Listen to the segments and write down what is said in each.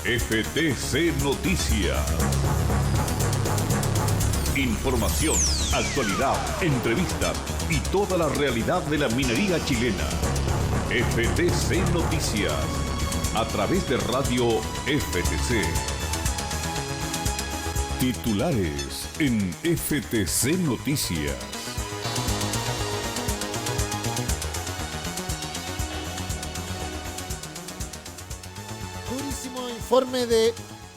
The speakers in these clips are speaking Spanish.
FTC Noticias. Información, actualidad, entrevistas y toda la realidad de la minería chilena. FTC Noticias, a través de Radio FTC. Titulares en FTC Noticias.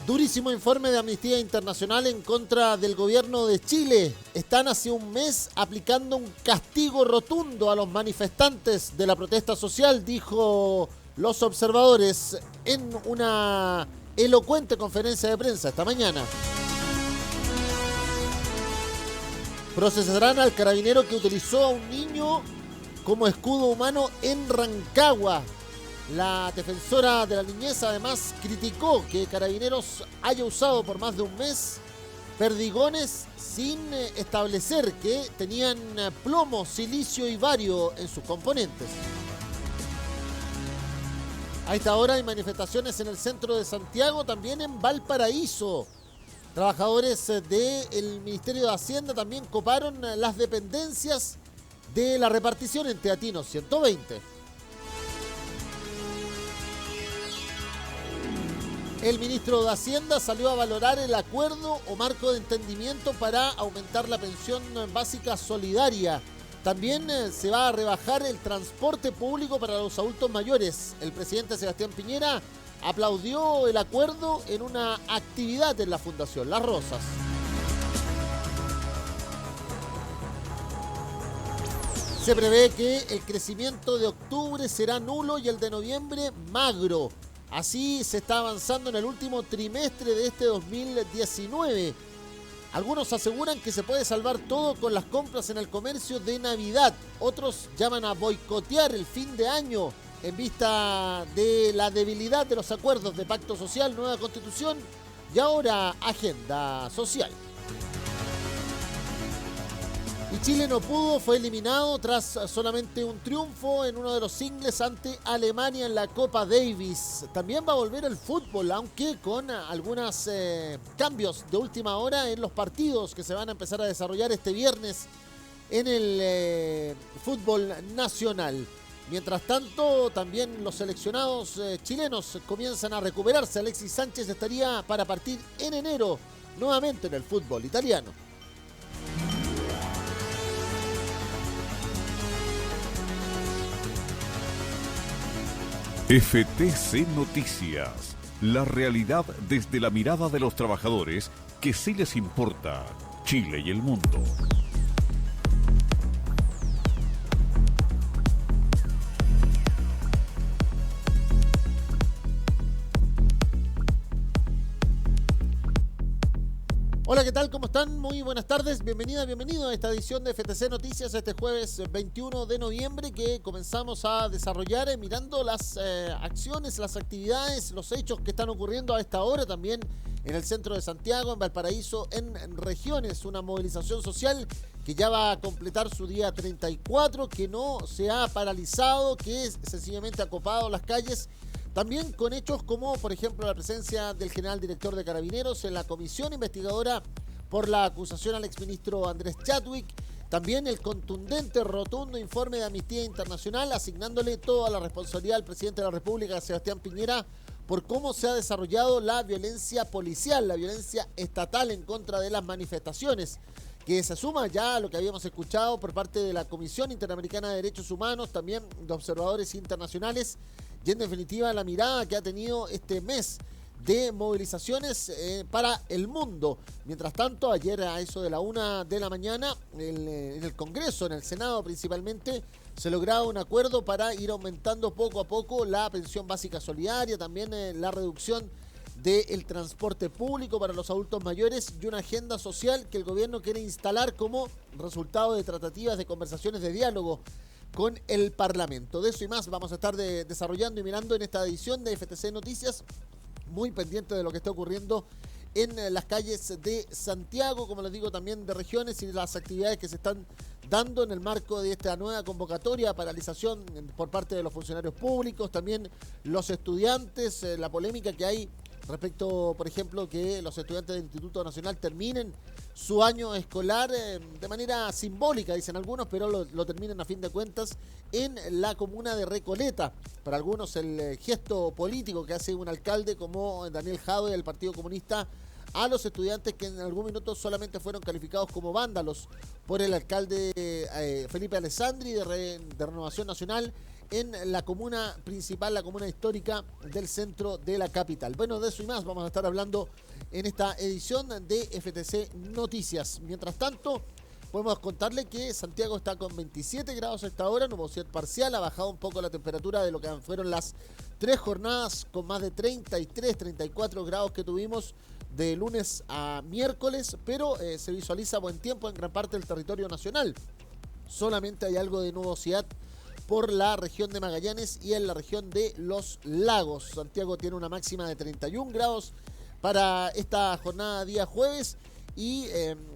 Durísimo informe de Amnistía Internacional en contra del gobierno de Chile. Están hace un mes aplicando un castigo rotundo a los manifestantes de la protesta social, dijo los observadores en una elocuente conferencia de prensa esta mañana. Procesarán al carabinero que utilizó a un niño como escudo humano en Rancagua. La defensora de la niñez además criticó que Carabineros haya usado por más de un mes perdigones sin establecer que tenían plomo, silicio y bario en sus componentes. A esta hora hay manifestaciones en el centro de Santiago, también en Valparaíso. Trabajadores del Ministerio de Hacienda también coparon las dependencias de la repartición en Teatinos 120. El ministro de Hacienda salió a valorar el acuerdo o marco de entendimiento para aumentar la pensión básica solidaria. También se va a rebajar el transporte público para los adultos mayores. El presidente Sebastián Piñera aplaudió el acuerdo en una actividad en la Fundación Las Rosas. Se prevé que el crecimiento de octubre será nulo y el de noviembre magro. Así se está avanzando en el último trimestre de este 2019. Algunos aseguran que se puede salvar todo con las compras en el comercio de Navidad. Otros llaman a boicotear el fin de año en vista de la debilidad de los acuerdos de pacto social, nueva constitución y ahora agenda social. Y Chile no pudo, fue eliminado tras solamente un triunfo en uno de los singles ante Alemania en la Copa Davis. También va a volver el fútbol, aunque con algunos cambios de última hora en los partidos que se van a empezar a desarrollar este viernes en el fútbol nacional. Mientras tanto, también los seleccionados chilenos comienzan a recuperarse. Alexis Sánchez estaría para partir en enero nuevamente en el fútbol italiano. FTC Noticias, la realidad desde la mirada de los trabajadores que sí les importa Chile y el mundo. Hola, ¿qué tal? ¿Cómo están? Muy buenas tardes. Bienvenido a esta edición de FTC Noticias este jueves 21 de noviembre que comenzamos a desarrollar mirando las acciones, las actividades, los hechos que están ocurriendo a esta hora también en el centro de Santiago, en Valparaíso, en regiones. Una movilización social que ya va a completar su día 34, que no se ha paralizado, que sencillamente ha copado las calles. También con hechos como, por ejemplo, la presencia del general director de Carabineros en la comisión investigadora por la acusación al exministro Andrés Chadwick. También el contundente, rotundo informe de Amnistía Internacional asignándole toda la responsabilidad al presidente de la República, Sebastián Piñera, por cómo se ha desarrollado la violencia policial, la violencia estatal en contra de las manifestaciones, que se suma ya a lo que habíamos escuchado por parte de la Comisión Interamericana de Derechos Humanos, también de observadores internacionales, y en definitiva la mirada que ha tenido este mes de movilizaciones para el mundo. Mientras tanto, ayer a eso de la 1 de la mañana, en el Congreso, en el Senado principalmente, se lograba un acuerdo para ir aumentando poco a poco la pensión básica solidaria, también la reducción del transporte público para los adultos mayores y una agenda social que el gobierno quiere instalar como resultado de tratativas, de conversaciones, de diálogo con el Parlamento. De eso y más vamos a estar desarrollando y mirando en esta edición de FTC Noticias, muy pendiente de lo que está ocurriendo en las calles de Santiago, como les digo, también de regiones y las actividades que se están dando en el marco de esta nueva convocatoria, paralización por parte de los funcionarios públicos, también los estudiantes, la polémica que hay respecto, por ejemplo, que los estudiantes del Instituto Nacional terminen su año escolar de manera simbólica, dicen algunos, pero lo terminen a fin de cuentas en la comuna de Recoleta. Para algunos el gesto político que hace un alcalde como Daniel Jadwe del Partido Comunista a los estudiantes que en algún minuto solamente fueron calificados como vándalos por el alcalde Felipe Alessandri de Renovación Nacional en la comuna principal, la comuna histórica del centro de la capital. Bueno, de eso y más vamos a estar hablando en esta edición de FTC Noticias. Mientras tanto, podemos contarle que Santiago está con 27 grados a esta hora, nubosidad parcial, ha bajado un poco la temperatura de lo que fueron las 3 jornadas con más de 33, 34 grados que tuvimos de lunes a miércoles, pero se visualiza buen tiempo en gran parte del territorio nacional. Solamente hay algo de nubosidad por la región de Magallanes y en la región de Los Lagos. Santiago tiene una máxima de 31 grados para esta jornada día jueves y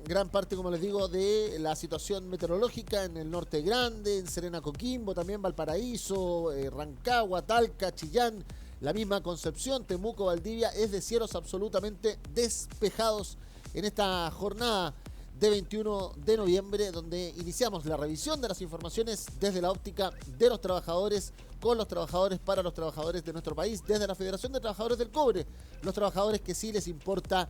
gran parte, como les digo, de la situación meteorológica en el norte grande, en Serena, Coquimbo, también Valparaíso, Rancagua, Talca, Chillán, la misma Concepción, Temuco, Valdivia, es de cielos absolutamente despejados en esta jornada de 21 de noviembre, donde iniciamos la revisión de las informaciones desde la óptica de los trabajadores, con los trabajadores, para los trabajadores de nuestro país, desde la Federación de Trabajadores del Cobre, los trabajadores que sí les importa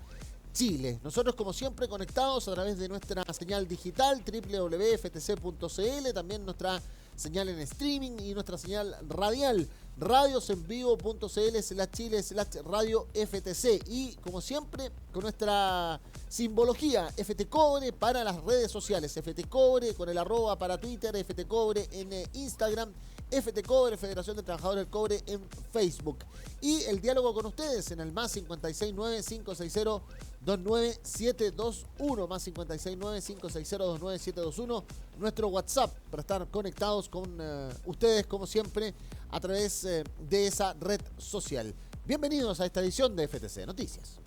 Chile. Nosotros, como siempre, conectados a través de nuestra señal digital www.ftc.cl, también nuestra señal en streaming y nuestra señal radial radiosenvivo.cl/Chile/radio FTC, y como siempre con nuestra simbología FT Cobre para las redes sociales, FT Cobre con el @ para Twitter, FT Cobre en Instagram, FT Cobre, Federación de Trabajadores del Cobre en Facebook, y el diálogo con ustedes en el más 569-560-29721, más 569-560-29721, nuestro WhatsApp para estar conectados con ustedes como siempre a través de esa red social. Bienvenidos a esta edición de FTC Noticias.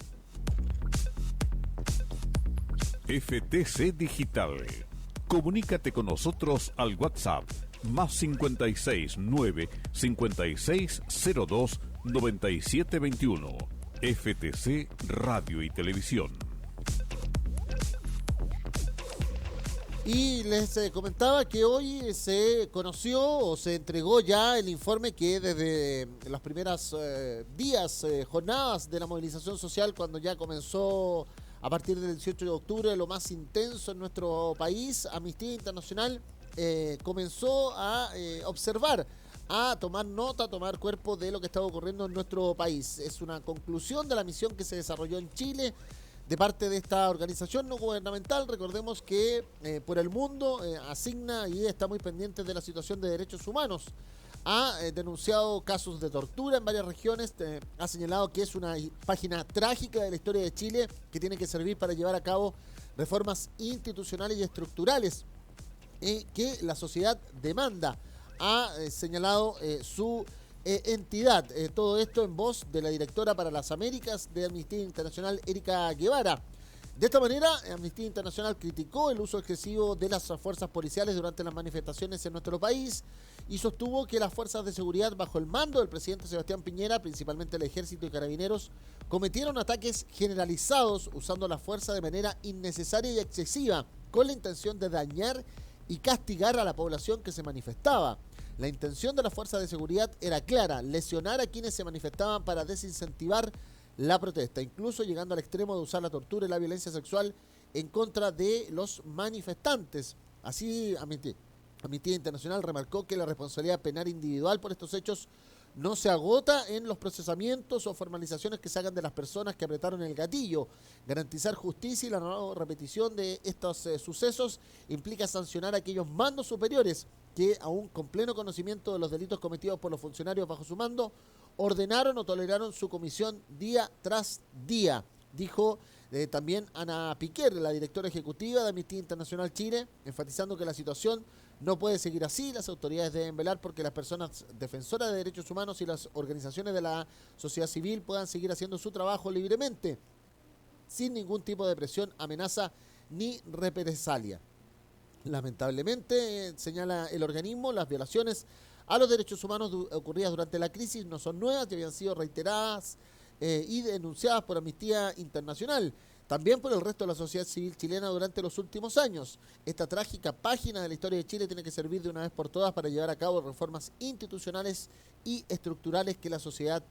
FTC Digital. Comunícate con nosotros al WhatsApp más 569-5602-9721. FTC Radio y Televisión. Y les comentaba que hoy se conoció o se entregó ya el informe que desde las primeras jornadas de la movilización social, cuando ya comenzó a partir del 18 de octubre lo más intenso en nuestro país, Amnistía Internacional comenzó a observar, a tomar nota, a tomar cuerpo de lo que estaba ocurriendo en nuestro país. Es una conclusión de la misión que se desarrolló en Chile de parte de esta organización no gubernamental. Recordemos que por el mundo asigna y está muy pendiente de la situación de derechos humanos. Ha denunciado casos de tortura en varias regiones, ha señalado que es una página trágica de la historia de Chile que tiene que servir para llevar a cabo reformas institucionales y estructurales que la sociedad demanda. Ha señalado su entidad. Todo esto en voz de la directora para las Américas de Amnistía Internacional, Erika Guevara. De esta manera, Amnistía Internacional criticó el uso excesivo de las fuerzas policiales durante las manifestaciones en nuestro país y sostuvo que las fuerzas de seguridad bajo el mando del presidente Sebastián Piñera, principalmente el Ejército y Carabineros, cometieron ataques generalizados usando la fuerza de manera innecesaria y excesiva, con la intención de dañar y castigar a la población que se manifestaba. La intención de las fuerzas de seguridad era clara: lesionar a quienes se manifestaban para desincentivar la protesta, incluso llegando al extremo de usar la tortura y la violencia sexual en contra de los manifestantes. Así, Amnistía Internacional remarcó que la responsabilidad penal individual por estos hechos no se agota en los procesamientos o formalizaciones que se hagan de las personas que apretaron el gatillo. Garantizar justicia y la no repetición de estos sucesos implica sancionar a aquellos mandos superiores que, aún con pleno conocimiento de los delitos cometidos por los funcionarios bajo su mando, ordenaron o toleraron su comisión día tras día, dijo también Ana Piquer, la directora ejecutiva de Amnistía Internacional Chile, enfatizando que la situación no puede seguir así. Las autoridades deben velar porque las personas defensoras de derechos humanos y las organizaciones de la sociedad civil puedan seguir haciendo su trabajo libremente, sin ningún tipo de presión, amenaza ni represalia. Lamentablemente, señala el organismo, las violaciones a los derechos humanos ocurridas durante la crisis no son nuevas y habían sido reiteradas y denunciadas por Amnistía Internacional, también por el resto de la sociedad civil chilena durante los últimos años. Esta trágica página de la historia de Chile tiene que servir de una vez por todas para llevar a cabo reformas institucionales y estructurales que la sociedad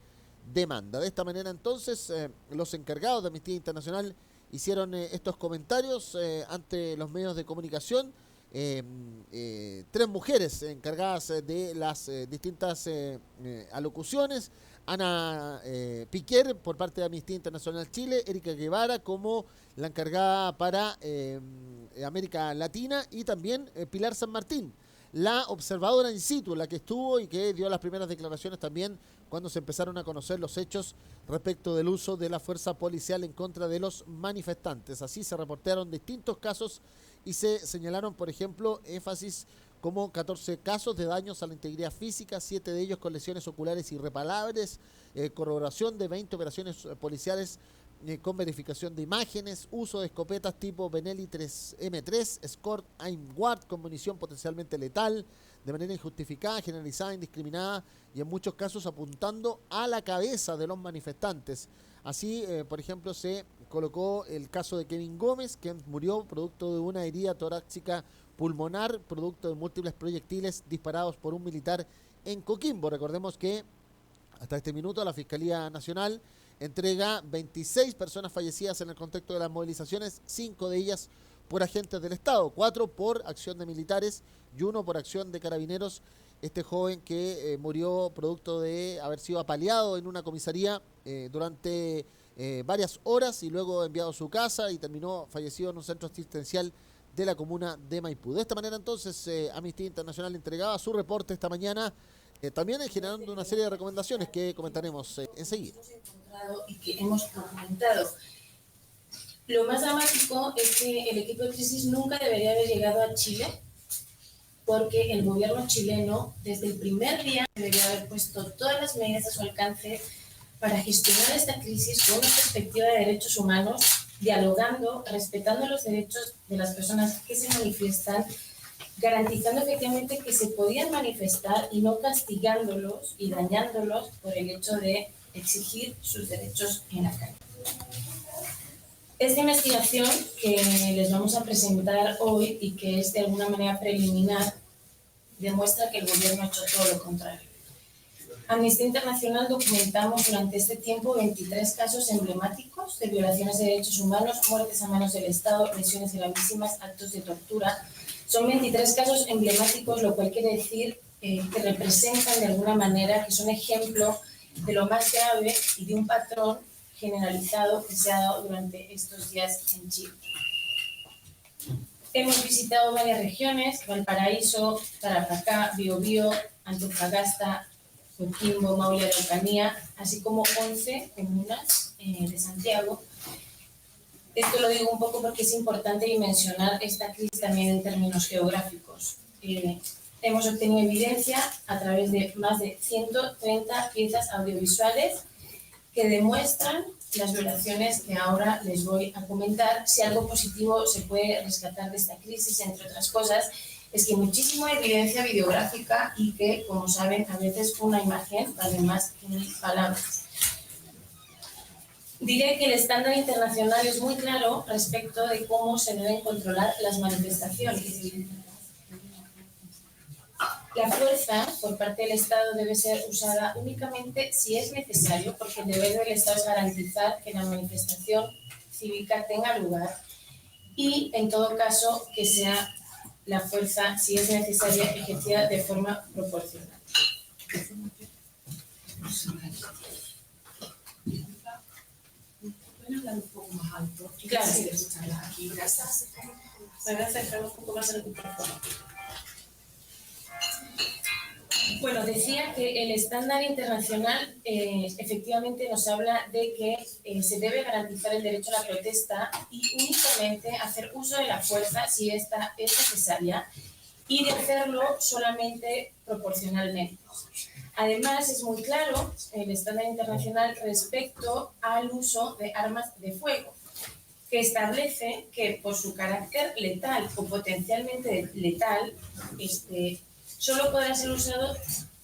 demanda. De esta manera, entonces, los encargados de Amnistía Internacional hicieron estos comentarios ante los medios de comunicación. 3 mujeres encargadas de las distintas alocuciones: Ana Piquer por parte de Amnistía Internacional Chile, Erika Guevara como la encargada para América Latina, y también Pilar San Martín, la observadora in situ, la que estuvo y que dio las primeras declaraciones también cuando se empezaron a conocer los hechos respecto del uso de la fuerza policial en contra de los manifestantes. Así se reportaron distintos casos y se señalaron, por ejemplo, énfasis como 14 casos de daños a la integridad física, 7 de ellos con lesiones oculares irreparables, corroboración de 20 operaciones policiales con verificación de imágenes, uso de escopetas tipo Benelli M3, Scott Aimward con munición potencialmente letal, de manera injustificada, generalizada, indiscriminada y en muchos casos apuntando a la cabeza de los manifestantes. Así, por ejemplo, se colocó el caso de Kevin Gómez, que murió producto de una herida torácica pulmonar, producto de múltiples proyectiles disparados por un militar en Coquimbo. Recordemos que hasta este minuto la Fiscalía Nacional entrega 26 personas fallecidas en el contexto de las movilizaciones, 5 de ellas por agentes del Estado, 4 por acción de militares y 1 por acción de carabineros. Este joven que murió producto de haber sido apaleado en una comisaría durante varias horas y luego enviado a su casa y terminó fallecido en un centro asistencial de la comuna de Maipú. De esta manera, entonces, Amnistía Internacional entregaba su reporte esta mañana, también generando una serie de recomendaciones que comentaremos enseguida. Y que hemos documentado. Lo más dramático es que el equipo de crisis nunca debería haber llegado a Chile, porque el gobierno chileno desde el primer día debería haber puesto todas las medidas a su alcance para gestionar esta crisis con una perspectiva de derechos humanos, dialogando, respetando los derechos de las personas que se manifiestan, garantizando efectivamente que se podían manifestar y no castigándolos y dañándolos por el hecho de exigir sus derechos en la calle. Esta investigación que les vamos a presentar hoy y que es de alguna manera preliminar demuestra que el gobierno ha hecho todo lo contrario. Amnistía Internacional documentamos durante este tiempo 23 casos emblemáticos de violaciones de derechos humanos, muertes a manos del Estado, lesiones gravísimas, actos de tortura. Son 23 casos emblemáticos, lo cual quiere decir que representan de alguna manera, que son ejemplo de lo más grave y de un patrón generalizado que se ha dado durante estos días en Chile. Hemos visitado varias regiones: Valparaíso, Tarapacá, Biobío, Antofagasta, Coquimbo, Maule, Araucanía, así como 11 comunas de Santiago. Esto lo digo un poco porque es importante dimensionar esta crisis también en términos geográficos. Hemos obtenido evidencia a través de más de 130 piezas audiovisuales que demuestran las violaciones que ahora les voy a comentar. Si algo positivo se puede rescatar de esta crisis, entre otras cosas, es que hay muchísima evidencia videográfica y que, como saben, a veces una imagen vale más que 1000 palabras. Diré que el estándar internacional es muy claro respecto de cómo se deben controlar las manifestaciones. La fuerza por parte del Estado debe ser usada únicamente si es necesario, porque el deber del Estado es garantizar que la manifestación cívica tenga lugar y, en todo caso, que sea la fuerza, si es necesaria, ejercida de forma proporcional. ¿Pueden hablar un poco más alto? Claro. Sí, escucharlas aquí. Gracias. Me voy a acercar un poco más al micrófono. Bueno, decía que el estándar internacional efectivamente nos habla de que se debe garantizar el derecho a la protesta y únicamente hacer uso de la fuerza si esta es necesaria y de hacerlo solamente proporcionalmente. Además, es muy claro el estándar internacional respecto al uso de armas de fuego, que establece que por su carácter letal o potencialmente letal, solo podrá ser usado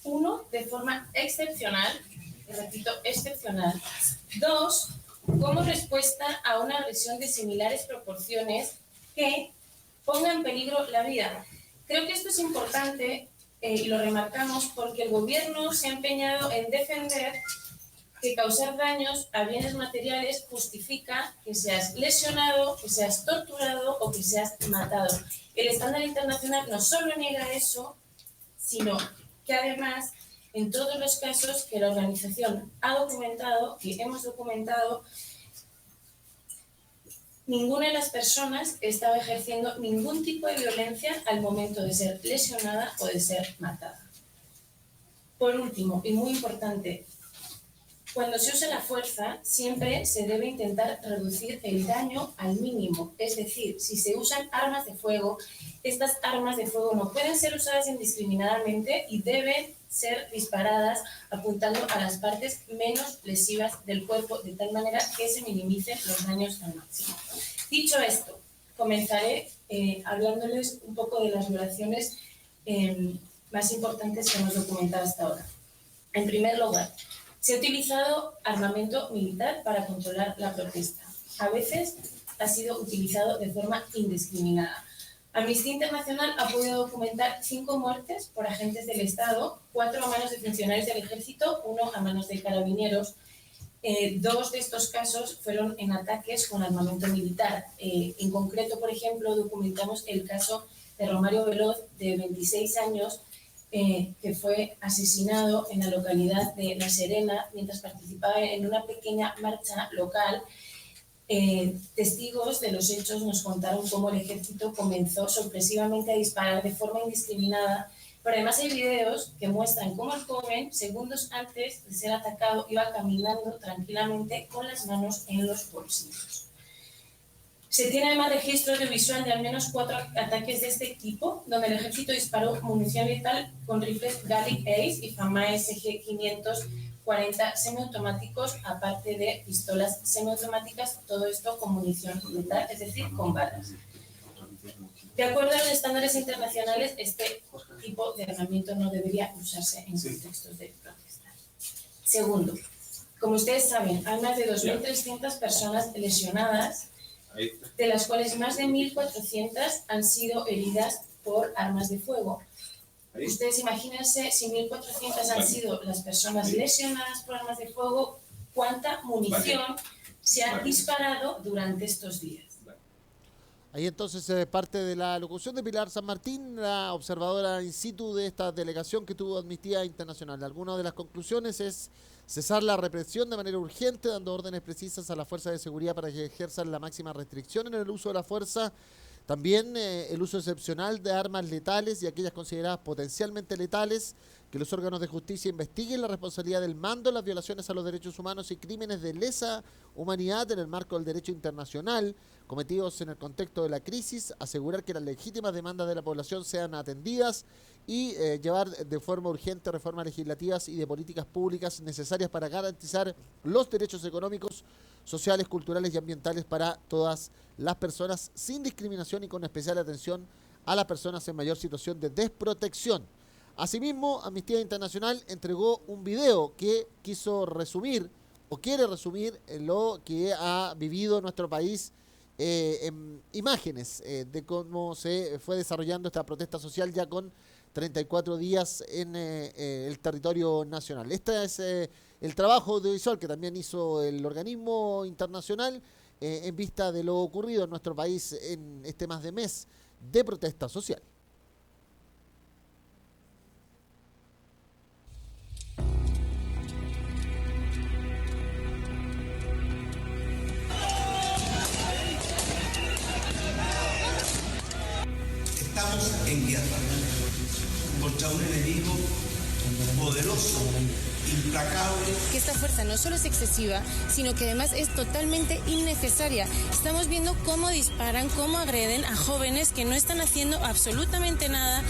uno de forma excepcional, repito, excepcional. 2, como respuesta a una agresión de similares proporciones que ponga en peligro la vida. Creo que esto es importante y lo remarcamos porque el gobierno se ha empeñado en defender que causar daños a bienes materiales justifica que seas lesionado, que seas torturado o que seas matado. El estándar internacional no solo niega eso, sino que además, en todos los casos que la organización ha documentado, que hemos documentado, ninguna de las personas estaba ejerciendo ningún tipo de violencia al momento de ser lesionada o de ser matada. Por último, y muy importante, cuando se usa la fuerza, siempre se debe intentar reducir el daño al mínimo. Es decir, si se usan armas de fuego, estas armas de fuego no pueden ser usadas indiscriminadamente y deben ser disparadas apuntando a las partes menos lesivas del cuerpo, de tal manera que se minimicen los daños al máximo. Dicho esto, comenzaré hablándoles un poco de las violaciones más importantes que hemos documentado hasta ahora. En primer lugar, se ha utilizado armamento militar para controlar la protesta. A veces ha sido utilizado de forma indiscriminada. Amnistía Internacional ha podido documentar 5 muertes por agentes del Estado, 4 a manos de funcionarios del Ejército, 1 a manos de carabineros. 2 de estos casos fueron en ataques con armamento militar. En concreto, por ejemplo, documentamos el caso de Romario Veloz, de 26 años, que fue asesinado en la localidad de La Serena mientras participaba en una pequeña marcha local. Testigos de los hechos nos contaron cómo el ejército comenzó sorpresivamente a disparar de forma indiscriminada, pero además hay videos que muestran cómo el joven, segundos antes de ser atacado, iba caminando tranquilamente con las manos en los bolsillos. Se tiene además registro audiovisual de al menos 4 ataques de este tipo, donde el ejército disparó munición letal con rifles Gallic Ace y Fama SG-540 semiautomáticos, aparte de pistolas semiautomáticas, todo esto con munición letal, es decir, con balas. De acuerdo a los estándares internacionales, este tipo de armamento no debería usarse en contextos de protesta. Segundo, como ustedes saben, hay más de 2.300 personas lesionadas, de las cuales más de 1.400 han sido heridas por armas de fuego. Ustedes imagínense, si 1.400 han sido las personas lesionadas por armas de fuego, ¿cuánta munición se ha disparado durante estos días? Ahí entonces parte de la locución de Pilar San Martín, la observadora in situ de esta delegación que tuvo Amnistía Internacional. Algunas de las conclusiones es cesar la represión de manera urgente, dando órdenes precisas a las fuerzas de seguridad para que ejerzan la máxima restricción en el uso de la fuerza. También el uso excepcional de armas letales y aquellas consideradas potencialmente letales, que los órganos de justicia investiguen la responsabilidad del mando en las violaciones a los derechos humanos y crímenes de lesa humanidad en el marco del derecho internacional cometidos en el contexto de la crisis, asegurar que las legítimas demandas de la población sean atendidas y llevar de forma urgente reformas legislativas y de políticas públicas necesarias para garantizar los derechos económicos, sociales, culturales y ambientales para todas las personas sin discriminación y con especial atención a las personas en mayor situación de desprotección. Asimismo, Amnistía Internacional entregó un video que quiso resumir o quiere resumir lo que ha vivido nuestro país en imágenes de cómo se fue desarrollando esta protesta social ya con 34 días en el territorio nacional. Este es el trabajo audiovisual que también hizo el organismo internacional en vista de lo ocurrido en nuestro país en este más de mes de protesta social. Estamos en guerra contra un enemigo poderoso, implacable. Que esta fuerza no solo es excesiva, sino que además es totalmente innecesaria. Estamos viendo cómo disparan, cómo agreden a jóvenes que no están haciendo absolutamente nada.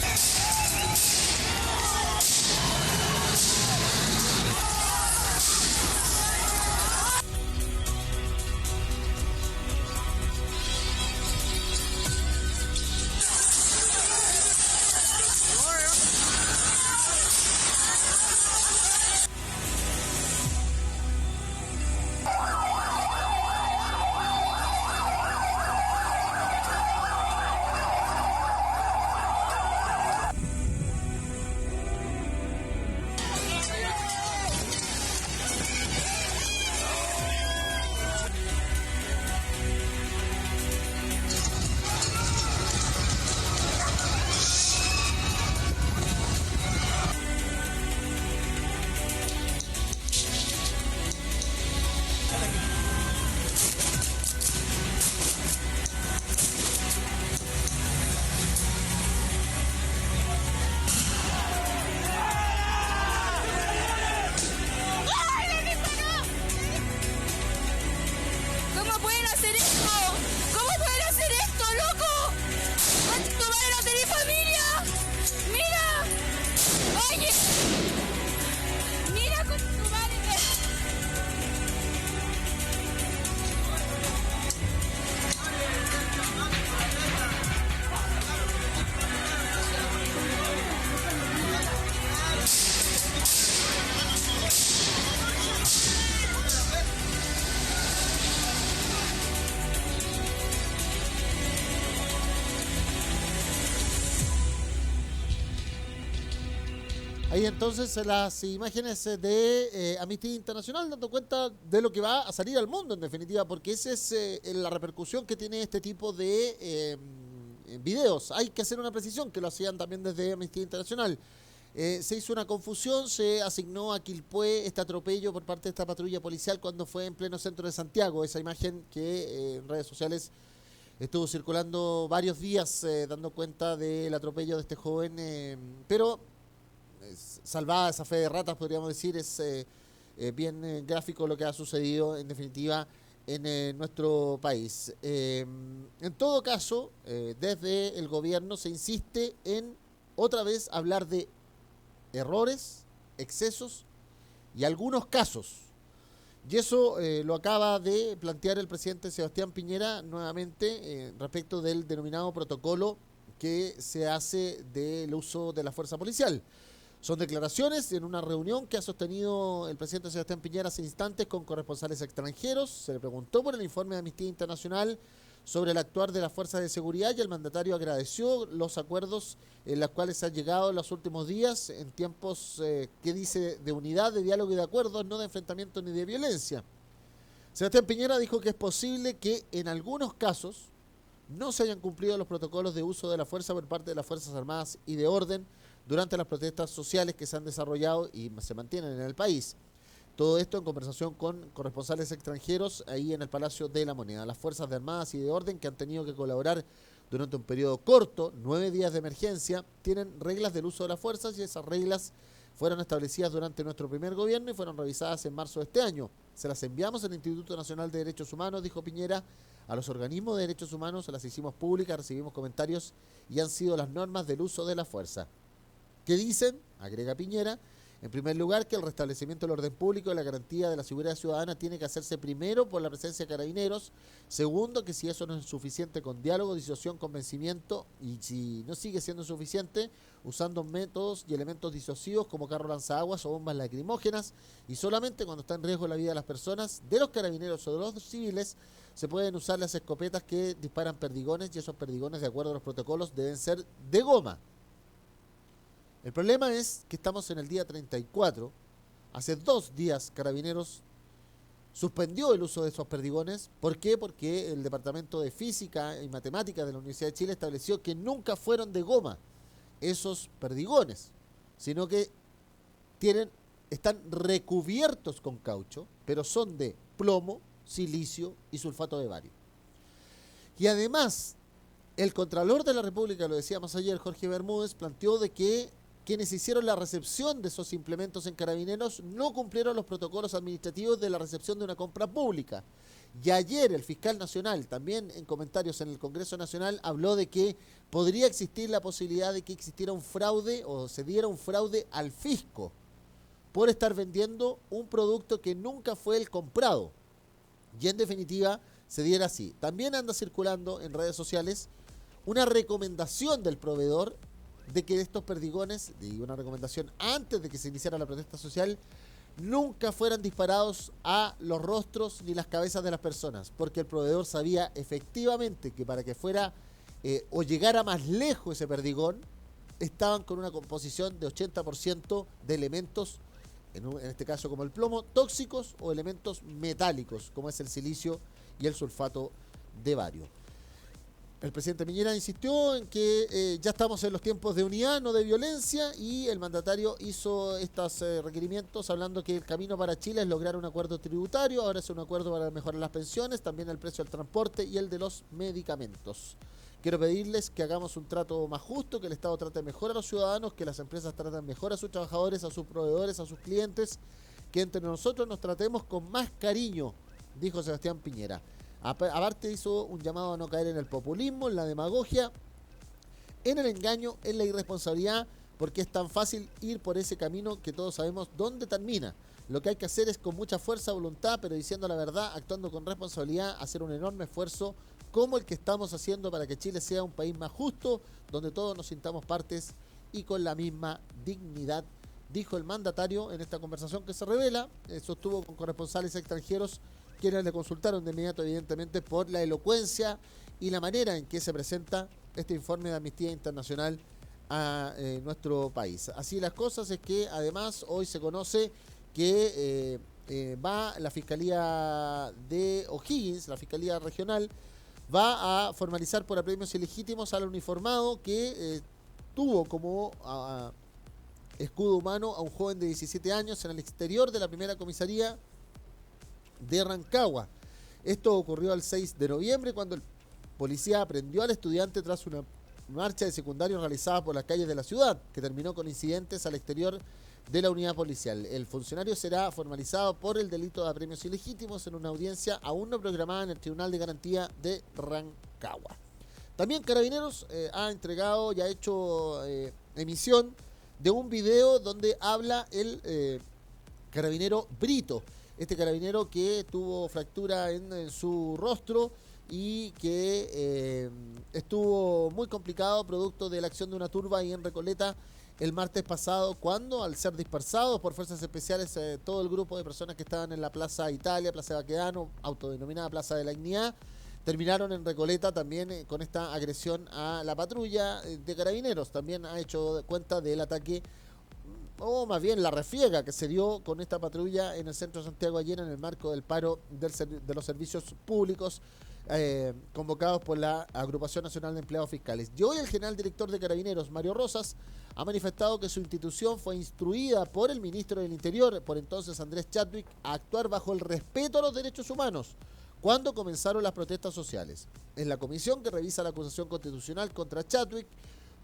Ahí entonces las imágenes de Amnistía Internacional dando cuenta de lo que va a salir al mundo en definitiva, porque esa es la repercusión que tiene este tipo de videos. Hay que hacer una precisión, que lo hacían también desde Amnistía Internacional. Se hizo una confusión, se asignó a Quilpué este atropello por parte de esta patrulla policial cuando fue en pleno centro de Santiago. Esa imagen que en redes sociales estuvo circulando varios días dando cuenta del atropello de este joven, pero salvada esa fe de ratas, podríamos decir. Es bien gráfico lo que ha sucedido en definitiva en nuestro país. En todo caso, desde el gobierno se insiste en otra vez hablar de errores, excesos y algunos casos. Y eso lo acaba de plantear el presidente Sebastián Piñera nuevamente respecto del denominado protocolo que se hace del uso de la fuerza policial. Son declaraciones en una reunión que ha sostenido el presidente Sebastián Piñera hace instantes con corresponsales extranjeros. Se le preguntó por el informe de Amnistía Internacional sobre el actuar de las fuerzas de seguridad y el mandatario agradeció los acuerdos en los cuales se ha llegado en los últimos días en tiempos que dice de unidad, de diálogo y de acuerdos, no de enfrentamiento ni de violencia. Sebastián Piñera dijo que es posible que en algunos casos no se hayan cumplido los protocolos de uso de la fuerza por parte de las Fuerzas Armadas y de Orden durante las protestas sociales que se han desarrollado y se mantienen en el país. Todo esto en conversación con corresponsales extranjeros ahí en el Palacio de la Moneda. Las Fuerzas de Armadas y de Orden que han tenido que colaborar durante un periodo corto, 9 días de emergencia, tienen reglas del uso de las fuerzas y esas reglas fueron establecidas durante nuestro primer gobierno y fueron revisadas en marzo de este año. Se las enviamos al Instituto Nacional de Derechos Humanos, dijo Piñera, a los organismos de derechos humanos, se las hicimos públicas, recibimos comentarios y han sido las normas del uso de la fuerza. ¿Qué dicen? Agrega Piñera. En primer lugar, que el restablecimiento del orden público y la garantía de la seguridad ciudadana tiene que hacerse primero por la presencia de carabineros. Segundo, que si eso no es suficiente con diálogo, disuasión, convencimiento, y si no sigue siendo suficiente, usando métodos y elementos disuasivos como carro lanzaguas o bombas lacrimógenas, y solamente cuando está en riesgo la vida de las personas, de los carabineros o de los civiles, se pueden usar las escopetas que disparan perdigones, y esos perdigones, de acuerdo a los protocolos, deben ser de goma. El problema es que estamos en el día 34. Hace 2 días Carabineros suspendió el uso de esos perdigones. ¿Por qué? Porque el Departamento de Física y Matemáticas de la Universidad de Chile estableció que nunca fueron de goma esos perdigones, sino que están recubiertos con caucho, pero son de plomo, silicio y sulfato de bario. Y además, el Contralor de la República, lo decíamos ayer, Jorge Bermúdez, planteó de que quienes hicieron la recepción de esos implementos en Carabineros no cumplieron los protocolos administrativos de la recepción de una compra pública. Y ayer el fiscal nacional, también en comentarios en el Congreso Nacional, habló de que podría existir la posibilidad de que existiera un fraude o se diera un fraude al fisco por estar vendiendo un producto que nunca fue el comprado. Y en definitiva se diera así. También anda circulando en redes sociales una recomendación del proveedor de que estos perdigones, y una recomendación antes de que se iniciara la protesta social, nunca fueran disparados a los rostros ni las cabezas de las personas, porque el proveedor sabía efectivamente que para que fuera o llegara más lejos ese perdigón, estaban con una composición de 80% de elementos, en este caso como el plomo, tóxicos o elementos metálicos, como es el silicio y el sulfato de bario. El presidente Piñera insistió en que ya estamos en los tiempos de unidad, no de violencia, y el mandatario hizo estos requerimientos hablando que el camino para Chile es lograr un acuerdo tributario, ahora es un acuerdo para mejorar las pensiones, también el precio del transporte y el de los medicamentos. Quiero pedirles que hagamos un trato más justo, que el Estado trate mejor a los ciudadanos, que las empresas traten mejor a sus trabajadores, a sus proveedores, a sus clientes, que entre nosotros nos tratemos con más cariño, dijo Sebastián Piñera. Aparte hizo un llamado a no caer en el populismo, en la demagogia, en el engaño, en la irresponsabilidad, porque es tan fácil ir por ese camino que todos sabemos dónde termina. Lo que hay que hacer es con mucha fuerza, voluntad, pero diciendo la verdad, actuando con responsabilidad, hacer un enorme esfuerzo como el que estamos haciendo para que Chile sea un país más justo, donde todos nos sintamos partes y con la misma dignidad, dijo el mandatario en esta conversación que se revela. Sostuvo con corresponsales extranjeros quienes le consultaron de inmediato, evidentemente, por la elocuencia y la manera en que se presenta este informe de Amnistía Internacional a nuestro país. Así las cosas es que además hoy se conoce que va la Fiscalía de O'Higgins, la Fiscalía Regional, va a formalizar por apremios ilegítimos al uniformado que tuvo como escudo humano a un joven de 17 años en el exterior de la primera comisaría de Rancagua. Esto ocurrió el 6 de noviembre cuando el policía aprendió al estudiante tras una marcha de secundarios realizada por las calles de la ciudad, que terminó con incidentes al exterior de la unidad policial. El funcionario será formalizado por el delito de apremios ilegítimos en una audiencia aún no programada en el Tribunal de Garantía de Rancagua. También Carabineros ha entregado y ha hecho emisión de un video donde habla el carabinero Brito, este carabinero que tuvo fractura en su rostro y que estuvo muy complicado producto de la acción de una turba ahí en Recoleta el martes pasado, cuando al ser dispersados por fuerzas especiales todo el grupo de personas que estaban en la Plaza Italia, Plaza Baquedano, autodenominada Plaza de la Dignidad, terminaron en Recoleta también con esta agresión a la patrulla de Carabineros. También ha hecho cuenta del ataque, o más bien la refriega que se dio con esta patrulla en el centro de Santiago ayer en el marco del paro de los servicios públicos convocados por la Agrupación Nacional de Empleados Fiscales. Y hoy el general director de Carabineros, Mario Rosas, ha manifestado que su institución fue instruida por el ministro del Interior, por entonces Andrés Chadwick, a actuar bajo el respeto a los derechos humanos cuando comenzaron las protestas sociales. En la comisión que revisa la acusación constitucional contra Chadwick,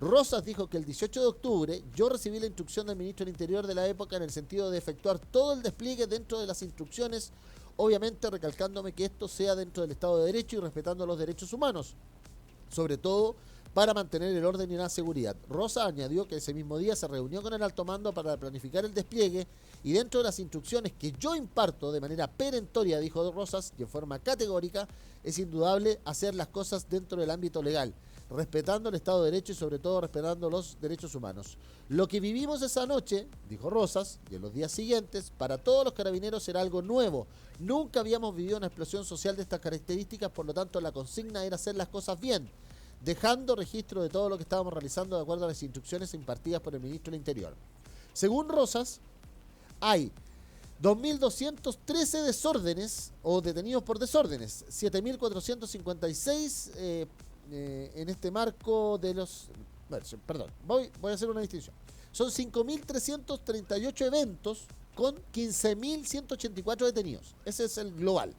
Rosas dijo que el 18 de octubre yo recibí la instrucción del ministro del Interior de la época en el sentido de efectuar todo el despliegue dentro de las instrucciones, obviamente recalcándome que esto sea dentro del Estado de Derecho y respetando los derechos humanos, sobre todo para mantener el orden y la seguridad. Rosa añadió que ese mismo día se reunió con el alto mando para planificar el despliegue y dentro de las instrucciones que yo imparto de manera perentoria, dijo Rosas, y en forma categórica, es indudable hacer las cosas dentro del ámbito legal, respetando el Estado de Derecho y sobre todo respetando los derechos humanos. Lo que vivimos esa noche, dijo Rosas, y en los días siguientes, para todos los carabineros era algo nuevo. Nunca habíamos vivido una explosión social de estas características, por lo tanto la consigna era hacer las cosas bien, dejando registro de todo lo que estábamos realizando de acuerdo a las instrucciones impartidas por el ministro del Interior. Según Rosas, hay 2.213 desórdenes o detenidos por desórdenes, 7.456 en este marco de los... Perdón, voy a hacer una distinción. Son 5.338 eventos con 15.184 detenidos. Ese es el global.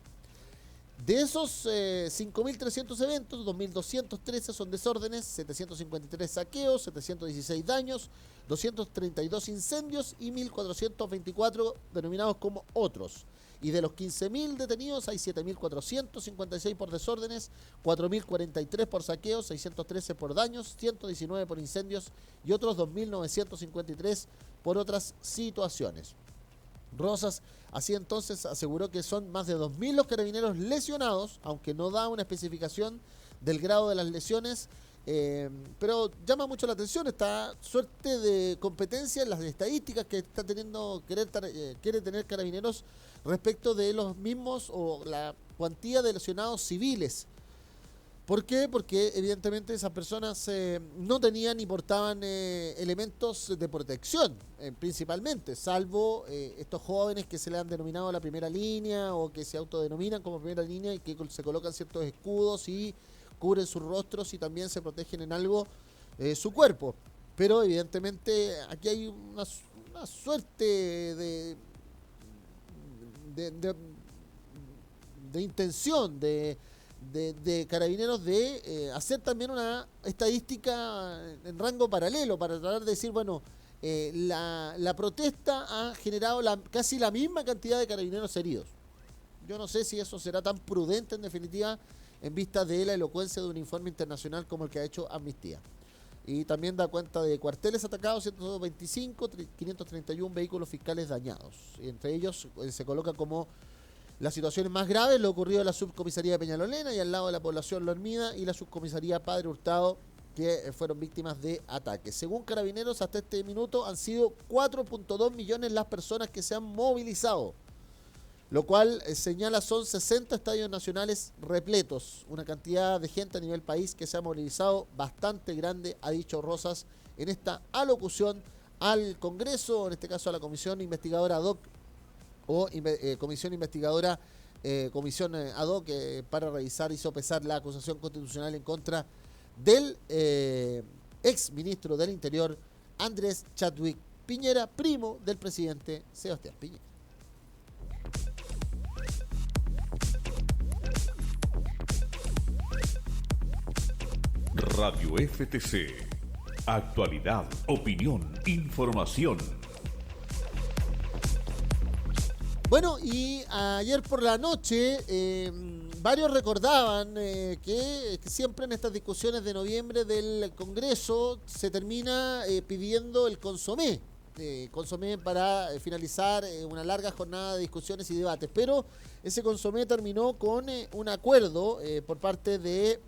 De esos 5.300 eventos, 2.213 son desórdenes, 753 saqueos, 716 daños, 232 incendios y 1.424 denominados como otros. Y de los 15.000 detenidos hay 7.456 por desórdenes, 4.043 por saqueos, 613 por daños, 119 por incendios y otros 2.953 por otras situaciones. Rosas así entonces aseguró que son más de 2.000 los carabineros lesionados, aunque no da una especificación del grado de las lesiones, pero llama mucho la atención esta suerte de competencia en las estadísticas que está teniendo quiere tener Carabineros respecto de los mismos o la cuantía de lesionados civiles. ¿Por qué? Porque evidentemente esas personas no tenían ni portaban elementos de protección, principalmente, salvo estos jóvenes que se le han denominado la primera línea o que se autodenominan como primera línea y que se colocan ciertos escudos y cubren sus rostros y también se protegen en algo su cuerpo. Pero evidentemente aquí hay una suerte de intención de Carabineros de hacer también una estadística en rango paralelo para tratar de decir, bueno, la protesta ha generado casi la misma cantidad de carabineros heridos. Yo no sé si eso será tan prudente en definitiva en vista de la elocuencia de un informe internacional como el que ha hecho Amnistía. Y también da cuenta de cuarteles atacados, 125, 531 vehículos fiscales dañados. Y entre ellos se coloca como las situaciones más graves lo ocurrido en la subcomisaría de Peñalolena y al lado de la población La Hormida y la subcomisaría Padre Hurtado, que fueron víctimas de ataques. Según Carabineros, hasta este minuto han sido 4.2 millones las personas que se han movilizado. lo cual señala son 60 estadios nacionales repletos, una cantidad de gente a nivel país que se ha movilizado bastante grande, ha dicho Rosas, en esta alocución al Congreso, en este caso a la Comisión Investigadora ad hoc, Comisión Investigadora, Comisión ad hoc para revisar y sopesar la acusación constitucional en contra del ex ministro del Interior, Andrés Chadwick Piñera, primo del presidente Sebastián Piñera. Radio FTC. Actualidad, opinión, información. Bueno, y ayer por la noche varios recordaban que siempre en estas discusiones de noviembre del Congreso se termina pidiendo el consomé para finalizar una larga jornada de discusiones y debates, pero ese consomé terminó con un acuerdo por parte de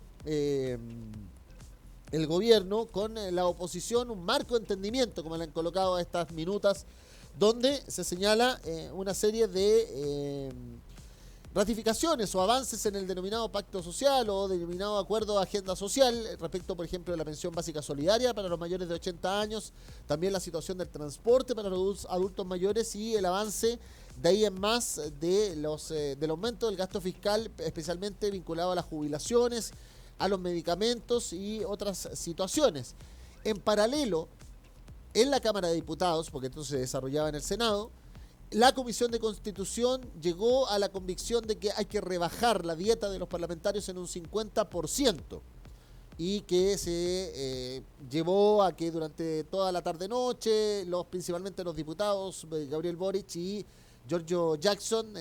el gobierno con la oposición, un marco de entendimiento, como le han colocado a estas minutas, donde se señala una serie de ratificaciones o avances en el denominado pacto social o denominado acuerdo de agenda social respecto, por ejemplo, de la pensión básica solidaria para los mayores de 80 años, también la situación del transporte para los adultos mayores y el avance de ahí en más del aumento del gasto fiscal, especialmente vinculado a las jubilaciones, a los medicamentos y otras situaciones. En paralelo, en la Cámara de Diputados, porque esto se desarrollaba en el Senado, la Comisión de Constitución llegó a la convicción de que hay que rebajar la dieta de los parlamentarios en un 50% y que se llevó a que durante toda la tarde-noche, principalmente los diputados Gabriel Boric y Giorgio Jackson,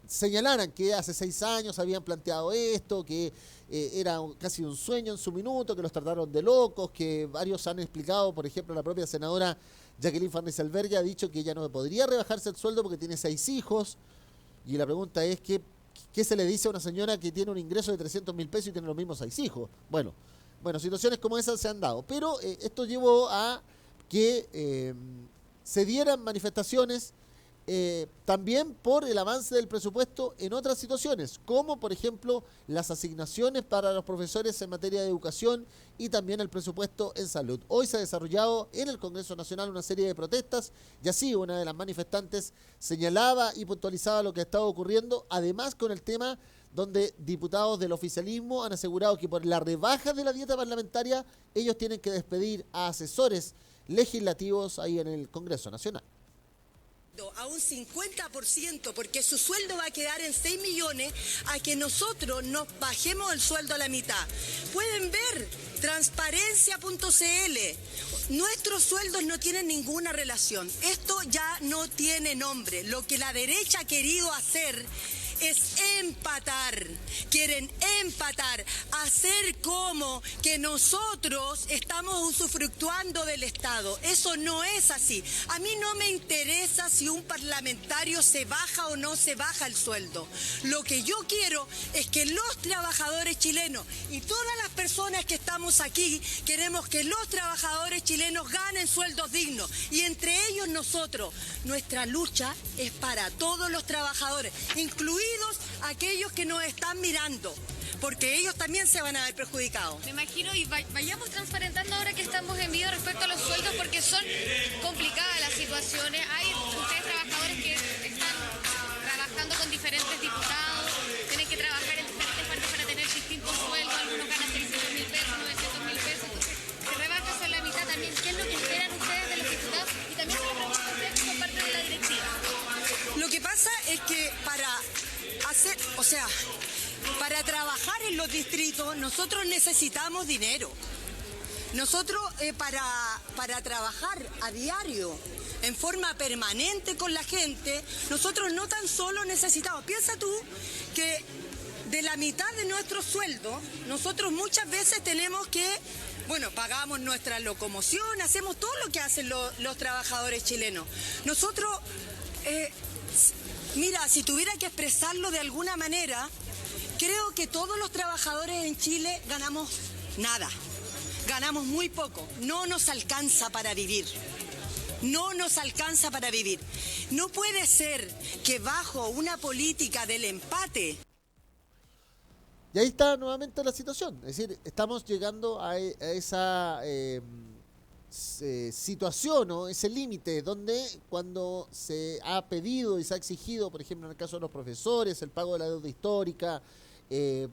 señalaran que hace 6 años habían planteado esto, que era casi un sueño en su minuto, que los trataron de locos, que varios han explicado, por ejemplo, la propia senadora Jacqueline Van Rysselberghe ha dicho que ella no podría rebajarse el sueldo porque tiene 6 hijos, y la pregunta es ¿qué se le dice a una señora que tiene un ingreso de 300.000 pesos y tiene los mismos 6 hijos? Bueno, situaciones como esas se han dado, pero esto llevó a que se dieran manifestaciones también por el avance del presupuesto en otras situaciones, como por ejemplo las asignaciones para los profesores en materia de educación y también el presupuesto en salud. Hoy se ha desarrollado en el Congreso Nacional una serie de protestas y así una de las manifestantes señalaba y puntualizaba lo que estaba ocurriendo, además con el tema donde diputados del oficialismo han asegurado que por la rebaja de la dieta parlamentaria ellos tienen que despedir a asesores legislativos ahí en el Congreso Nacional. A un 50%, porque su sueldo va a quedar en 6 millones, a que nosotros nos bajemos el sueldo a la mitad. Pueden ver transparencia.cl. Nuestros sueldos no tienen ninguna relación. Esto ya no tiene nombre. Lo que la derecha ha querido hacer es empatar, quieren empatar, hacer como que nosotros estamos usufructuando del Estado. Eso no es así. A mí no me interesa si un parlamentario se baja o no se baja el sueldo. Lo que yo quiero es que los trabajadores chilenos y todas las personas que estamos aquí queremos que los trabajadores chilenos ganen sueldos dignos y entre ellos nosotros. Nuestra lucha es para todos los trabajadores, incluidos aquellos que nos están mirando, porque ellos también se van a ver perjudicados. Me imagino, y vayamos transparentando ahora que estamos en vivo respecto a los sueldos, porque son complicadas las situaciones. Hay ustedes trabajadores que están trabajando con diferentes diputados, tienen que trabajar en diferentes partes para tener distintos sueldos, algunos ganan 600.000 pesos, 900.000 pesos, entonces se rebaja eso en la mitad también. ¿Qué es lo que esperan ustedes de los diputados? Y también se lo pregunto a ustedes como parte de la directiva. Lo que pasa es que para trabajar en los distritos nosotros necesitamos dinero. Nosotros para trabajar a diario, en forma permanente con la gente, nosotros no tan solo necesitamos. Piensa tú que de la mitad de nuestro sueldo, nosotros muchas veces tenemos que, pagamos nuestra locomoción, hacemos todo lo que hacen los trabajadores chilenos. Nosotros, si tuviera que expresarlo de alguna manera, creo que todos los trabajadores en Chile ganamos nada, ganamos muy poco, no nos alcanza para vivir. no nos alcanza para vivir. No puede ser que bajo una política del empate... Y ahí está nuevamente la situación. Es decir, estamos llegando a esa situación o ese límite donde cuando se ha pedido y se ha exigido, por ejemplo, en el caso de los profesores, el pago de la deuda histórica,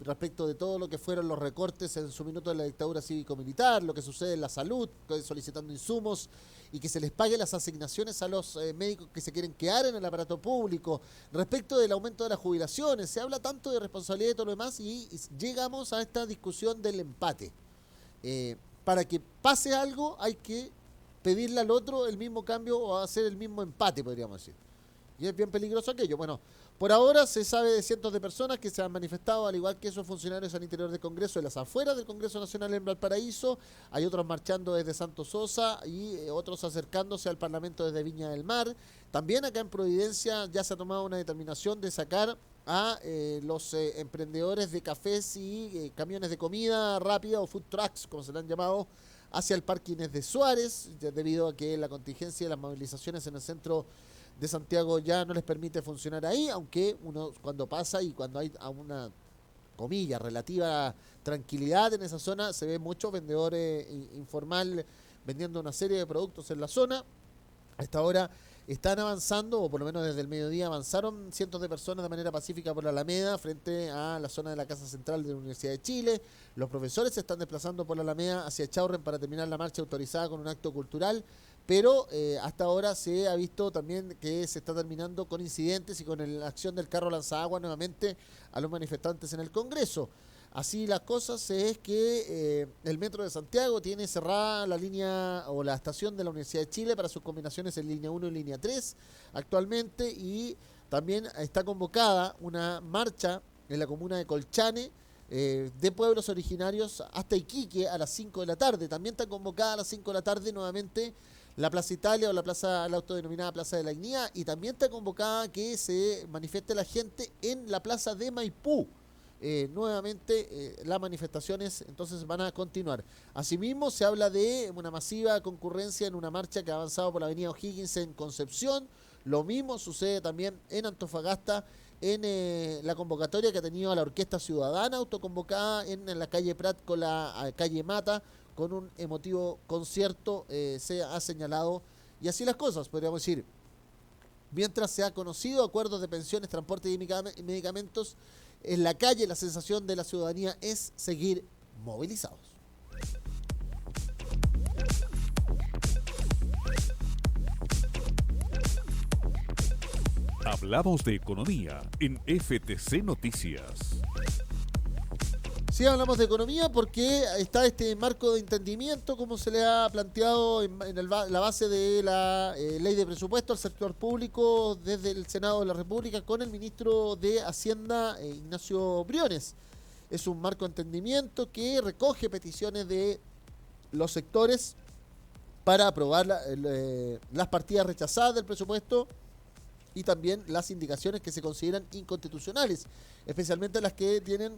respecto de todo lo que fueron los recortes en su minuto de la dictadura cívico-militar, lo que sucede en la salud, solicitando insumos y que se les pague las asignaciones a los médicos que se quieren quedar en el aparato público, respecto del aumento de las jubilaciones, se habla tanto de responsabilidad y todo lo demás y llegamos a esta discusión del empate. Para que pase algo hay que pedirle al otro el mismo cambio o hacer el mismo empate, podríamos decir. Y es bien peligroso aquello. Bueno, por ahora se sabe de cientos de personas que se han manifestado, al igual que esos funcionarios al interior del Congreso, en las afueras del Congreso Nacional en Valparaíso. Hay otros marchando desde Santo Sosa y otros acercándose al Parlamento desde Viña del Mar. También acá en Providencia ya se ha tomado una determinación de sacar a los emprendedores de cafés y camiones de comida rápida o food trucks, como se le han llamado, hacia el Parque Inés de Suárez, debido a que la contingencia y las movilizaciones en el centro de Santiago ya no les permite funcionar ahí, aunque uno cuando pasa y cuando hay una comilla relativa tranquilidad en esa zona, se ve mucho vendedor informal vendiendo una serie de productos en la zona. A esta hora están avanzando, o por lo menos desde el mediodía avanzaron cientos de personas de manera pacífica por la Alameda frente a la zona de la Casa Central de la Universidad de Chile. Los profesores se están desplazando por la Alameda hacia Chaurren para terminar la marcha autorizada con un acto cultural, pero hasta ahora se ha visto también que se está terminando con incidentes y con la acción del carro lanzagua nuevamente a los manifestantes en el Congreso. Así las cosas es que el Metro de Santiago tiene cerrada la línea o la estación de la Universidad de Chile para sus combinaciones en línea 1 y línea 3 actualmente, y también está convocada una marcha en la comuna de Colchane de pueblos originarios hasta Iquique a las 5 de la tarde. También está convocada a las 5 de la tarde nuevamente la Plaza Italia o la autodenominada Plaza de la Dignidad, y también está convocada que se manifieste la gente en la Plaza de Maipú. Nuevamente las manifestaciones entonces van a continuar. Asimismo se habla de una masiva concurrencia en una marcha que ha avanzado por la avenida O'Higgins en Concepción. Lo mismo sucede también en Antofagasta en la convocatoria que ha tenido a la Orquesta Ciudadana autoconvocada en la calle Prat con la calle Mata, con un emotivo concierto, se ha señalado. Y así las cosas, podríamos decir. Mientras se ha conocido acuerdos de pensiones, transporte y medicamentos, en la calle la sensación de la ciudadanía es seguir movilizados. Hablamos de economía en FTC Noticias. Sí, hablamos de economía porque está este marco de entendimiento, como se le ha planteado en la base de la ley de presupuesto al sector público desde el Senado de la República con el ministro de Hacienda, Ignacio Briones. Es un marco de entendimiento que recoge peticiones de los sectores para aprobar las partidas rechazadas del presupuesto y también las indicaciones que se consideran inconstitucionales, especialmente las que tienen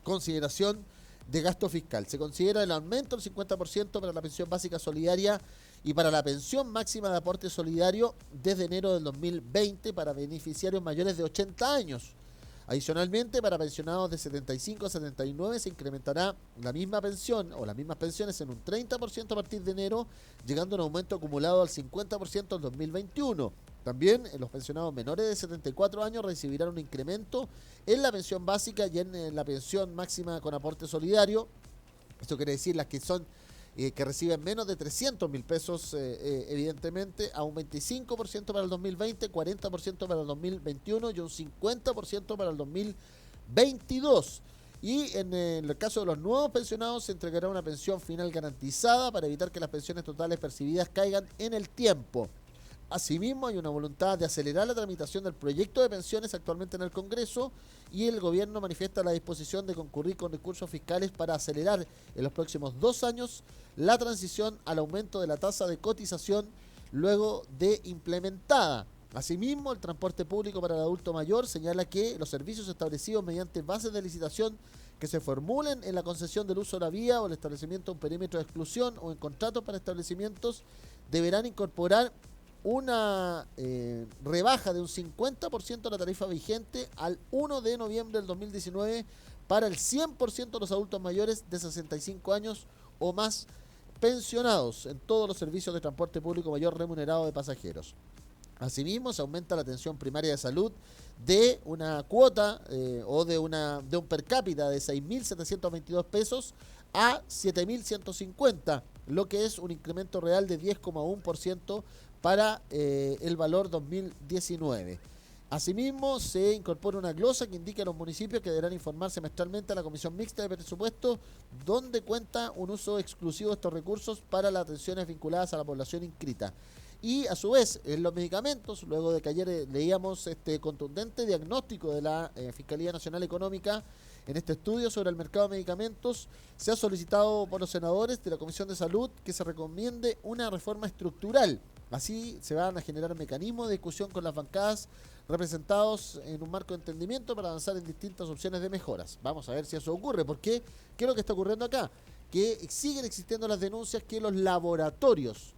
consideración de gasto fiscal. Se considera el aumento del 50% para la pensión básica solidaria y para la pensión máxima de aporte solidario desde enero del 2020 para beneficiarios mayores de 80 años. Adicionalmente, para pensionados de 75 a 79 se incrementará la misma pensión o las mismas pensiones en un 30% a partir de enero, llegando a un aumento acumulado al 50% en 2021. También los pensionados menores de 74 años recibirán un incremento en la pensión básica y en la pensión máxima con aporte solidario. Esto quiere decir las que son que reciben menos de 300.000 pesos, evidentemente, a un 25% para el 2020, 40% para el 2021 y un 50% para el 2022. Y en el caso de los nuevos pensionados se entregará una pensión final garantizada para evitar que las pensiones totales percibidas caigan en el tiempo. Asimismo, hay una voluntad de acelerar la tramitación del proyecto de pensiones actualmente en el Congreso y el gobierno manifiesta la disposición de concurrir con recursos fiscales para acelerar en los próximos 2 años la transición al aumento de la tasa de cotización luego de implementada. Asimismo, el transporte público para el adulto mayor señala que los servicios establecidos mediante bases de licitación que se formulen en la concesión del uso de la vía o el establecimiento de un perímetro de exclusión o en contratos para establecimientos deberán incorporar una rebaja de un 50% de la tarifa vigente al 1 de noviembre del 2019 para el 100% de los adultos mayores de 65 años o más pensionados en todos los servicios de transporte público mayor remunerado de pasajeros. Asimismo, se aumenta la atención primaria de salud de una cuota o de un per cápita de 6.722 pesos a 7.150, lo que es un incremento real de 10,1% para el valor 2019. Asimismo, se incorpora una glosa que indica a los municipios que deberán informar semestralmente a la Comisión Mixta de Presupuesto donde cuenta un uso exclusivo de estos recursos para las atenciones vinculadas a la población inscrita. Y a su vez, en los medicamentos, luego de que ayer leíamos este contundente diagnóstico de la Fiscalía Nacional Económica en este estudio sobre el mercado de medicamentos, se ha solicitado por los senadores de la Comisión de Salud que se recomiende una reforma estructural. Así se van a generar mecanismos de discusión con las bancadas representados en un marco de entendimiento para avanzar en distintas opciones de mejoras. Vamos a ver si eso ocurre, porque ¿qué es lo que está ocurriendo acá? Que siguen existiendo las denuncias que los laboratorios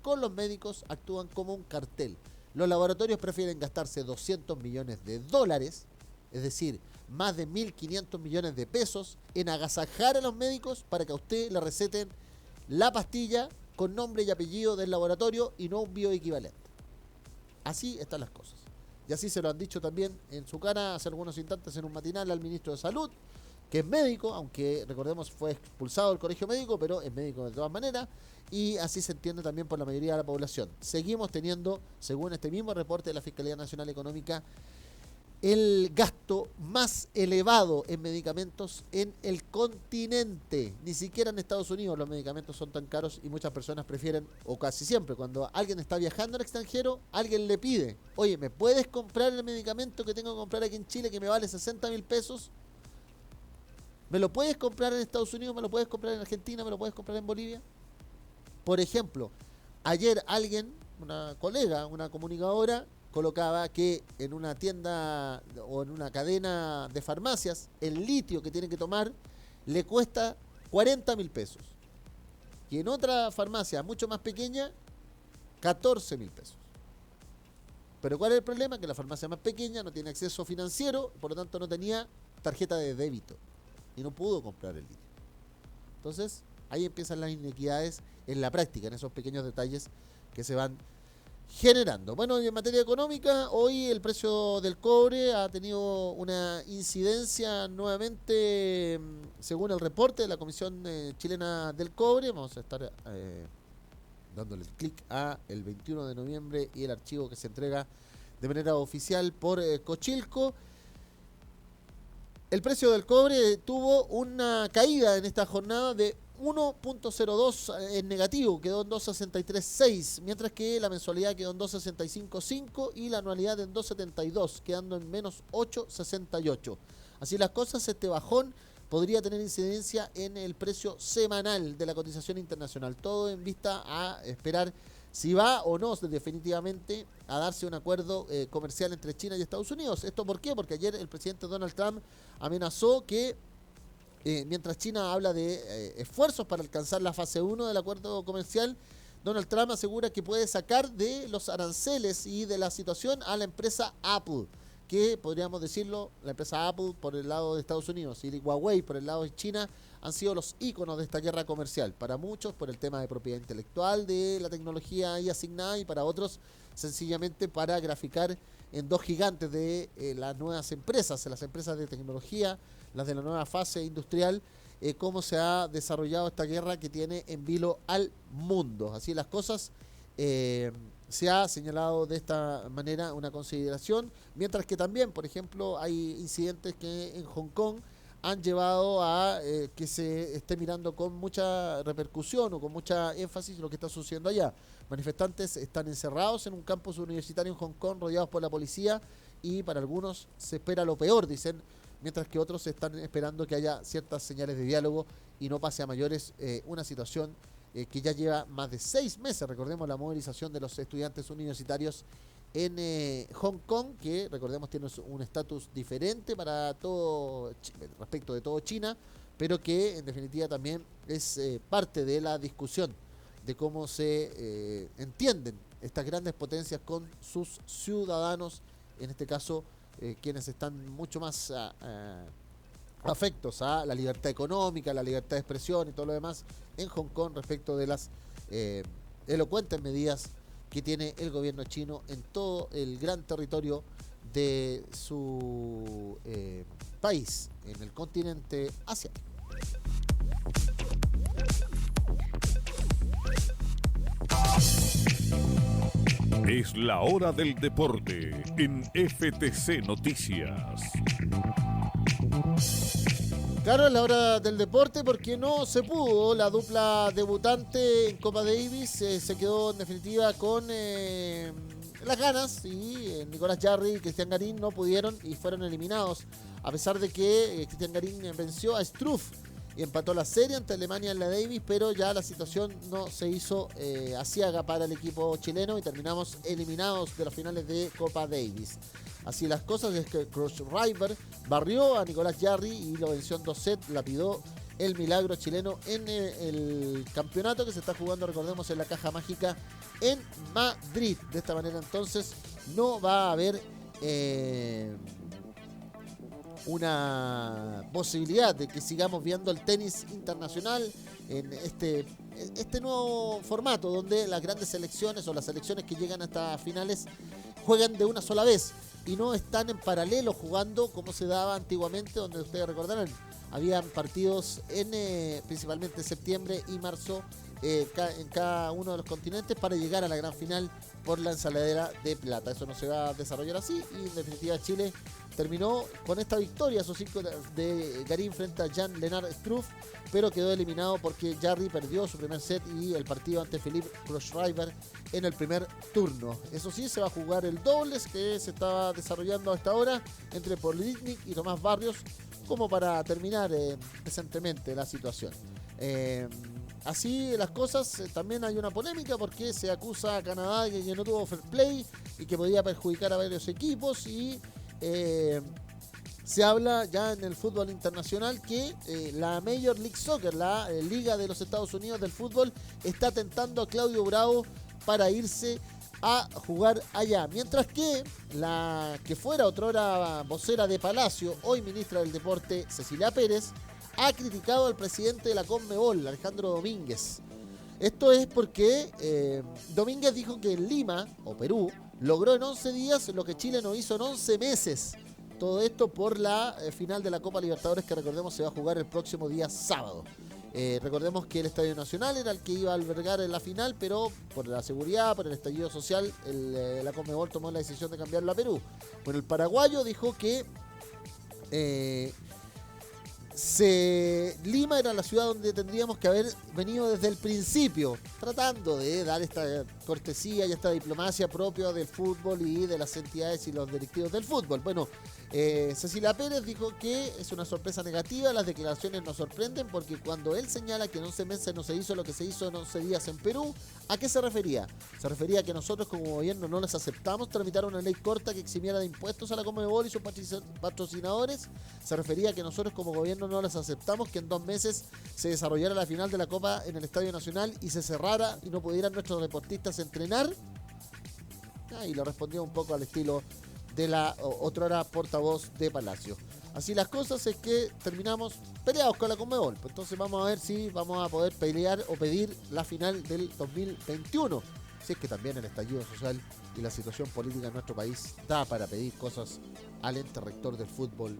con los médicos actúan como un cartel. Los laboratorios prefieren gastarse 200 millones de dólares, es decir, más de 1.500 millones de pesos, en agasajar a los médicos para que a usted le receten la pastilla con nombre y apellido del laboratorio y no un bioequivalente. Así están las cosas. Y así se lo han dicho también en su cara hace algunos instantes en un matinal al ministro de Salud, que es médico, aunque recordemos fue expulsado del colegio médico, pero es médico de todas maneras, y así se entiende también por la mayoría de la población. Seguimos teniendo, según este mismo reporte de la Fiscalía Nacional Económica, el gasto más elevado en medicamentos en el continente. Ni siquiera en Estados Unidos los medicamentos son tan caros y muchas personas prefieren, o casi siempre, cuando alguien está viajando al extranjero, alguien le pide, oye, ¿me puedes comprar el medicamento que tengo que comprar aquí en Chile que me vale 60.000 pesos? ¿Me lo puedes comprar en Estados Unidos? ¿Me lo puedes comprar en Argentina? ¿Me lo puedes comprar en Bolivia? Por ejemplo, ayer alguien, una colega, una comunicadora, colocaba que en una tienda o en una cadena de farmacias, el litio que tiene que tomar le cuesta 40.000 pesos. Y en otra farmacia mucho más pequeña, 14.000 pesos. Pero ¿cuál es el problema? Que la farmacia más pequeña no tiene acceso financiero, por lo tanto no tenía tarjeta de débito. Y no pudo comprar el litio. Entonces, ahí empiezan las inequidades en la práctica, en esos pequeños detalles que se van generando. Bueno, y en materia económica, hoy el precio del cobre ha tenido una incidencia nuevamente, según el reporte de la Comisión Chilena del Cobre. Vamos a estar dándole clic a el 21 de noviembre y el archivo que se entrega de manera oficial por Cochilco. El precio del cobre tuvo una caída en esta jornada de 1.02 en negativo, quedó en 2.63.6, mientras que la mensualidad quedó en 2.65.5 y la anualidad en 2.72, quedando en menos 8.68. Así las cosas, este bajón podría tener incidencia en el precio semanal de la cotización internacional, todo en vista a esperar si va o no definitivamente a darse un acuerdo comercial entre China y Estados Unidos. ¿Esto por qué? Porque ayer el presidente Donald Trump amenazó que mientras China habla de esfuerzos para alcanzar la fase 1 del acuerdo comercial, Donald Trump asegura que puede sacar de los aranceles y de la situación a la empresa Apple, que podríamos decirlo, la empresa Apple por el lado de Estados Unidos y Huawei por el lado de China han sido los íconos de esta guerra comercial. Para muchos por el tema de propiedad intelectual de la tecnología ahí asignada y para otros sencillamente para graficar en dos gigantes de las nuevas empresas, las empresas de tecnología, las de la nueva fase industrial, cómo se ha desarrollado esta guerra que tiene en vilo al mundo. Así las cosas, se ha señalado de esta manera una consideración, mientras que también, por ejemplo, hay incidentes que en Hong Kong han llevado a que se esté mirando con mucha repercusión o con mucha énfasis lo que está sucediendo allá. Manifestantes están encerrados en un campus universitario en Hong Kong, rodeados por la policía, y para algunos se espera lo peor, dicen, mientras que otros están esperando que haya ciertas señales de diálogo y no pase a mayores una situación que ya lleva más de 6 meses. Recordemos la movilización de los estudiantes universitarios en Hong Kong, que recordemos tiene un estatus diferente para todo respecto de todo China, pero que en definitiva también es parte de la discusión de cómo se entienden estas grandes potencias con sus ciudadanos, en este caso quienes están mucho más afectos a la libertad económica, la libertad de expresión y todo lo demás en Hong Kong respecto de las elocuentes medidas que tiene el gobierno chino en todo el gran territorio de su país, en el continente asiático. Es la hora del deporte en FTC Noticias. Claro, es la hora del deporte porque no se pudo. La dupla debutante en Copa Davis se quedó en definitiva con las ganas y Nicolás Jarry y Cristian Garín no pudieron y fueron eliminados. A pesar de que Cristian Garín venció a Struff y empató la serie ante Alemania en la Davis, pero ya la situación no se hizo aciaga para el equipo chileno y terminamos eliminados de las finales de Copa Davis. Así las cosas, es que Crosriver barrió a Nicolás Jarry y lo venció en 2 sets, lapidó el milagro chileno en el campeonato que se está jugando, recordemos, en la Caja Mágica en Madrid. De esta manera entonces no va a haber una posibilidad de que sigamos viendo el tenis internacional en este nuevo formato donde las grandes selecciones o las selecciones que llegan hasta finales juegan de una sola vez y no están en paralelo jugando como se daba antiguamente, donde ustedes recordarán habían partidos en principalmente septiembre y marzo en cada uno de los continentes para llegar a la gran final por la ensaladera de plata. Eso no se va a desarrollar así y en definitiva Chile terminó con esta victoria, esos 5 de Garín frente a Jan-Lennard Struff, pero quedó eliminado porque Jarry perdió su primer set y el partido ante Philippe Crosriver en el primer turno. Eso sí, se va a jugar el dobles que se estaba desarrollando hasta ahora entre Politnik y Tomás Barrios, como para terminar decentemente la situación. Así las cosas, también hay una polémica porque se acusa a Canadá de que no tuvo fair play y que podía perjudicar a varios equipos y se habla ya en el fútbol internacional que la Major League Soccer, la Liga de los Estados Unidos del fútbol, está tentando a Claudio Bravo para irse a jugar allá. Mientras que la que fuera otrora vocera de Palacio, hoy ministra del Deporte, Cecilia Pérez, ha criticado al presidente de la Conmebol, Alejandro Domínguez. Esto es porque Domínguez dijo que en Lima, o Perú, logró en 11 días lo que Chile no hizo en 11 meses. Todo esto por la final de la Copa Libertadores que recordemos se va a jugar el próximo día sábado. Recordemos que el Estadio Nacional era el que iba a albergar en la final, pero por la seguridad, por el estallido social, la Conmebol tomó la decisión de cambiarlo a Perú. Bueno, el paraguayo dijo que Lima era la ciudad donde tendríamos que haber venido desde el principio, tratando de dar esta cortesía y esta diplomacia propia del fútbol y de las entidades y los directivos del fútbol. Bueno, Cecilia Pérez dijo que es una sorpresa negativa, las declaraciones nos sorprenden porque cuando él señala que en 11 meses no se hizo lo que se hizo en 11 días en Perú, ¿a qué se refería? Se refería a que nosotros como gobierno no les aceptamos tramitar una ley corta que eximiera de impuestos a la Conmebol y sus patrocinadores. Se refería a que nosotros como gobierno no les aceptamos que en 2 meses se desarrollara la final de la Copa en el Estadio Nacional y se cerrara y no pudieran nuestros deportistas entrenar. Y lo respondió un poco al estilo de la otrora portavoz de Palacio. Así las cosas es que terminamos peleados con la Conmebol. Entonces vamos a ver si vamos a poder pelear o pedir la final del 2021. Si es que también el estallido social y la situación política en nuestro país da para pedir cosas al ente rector del fútbol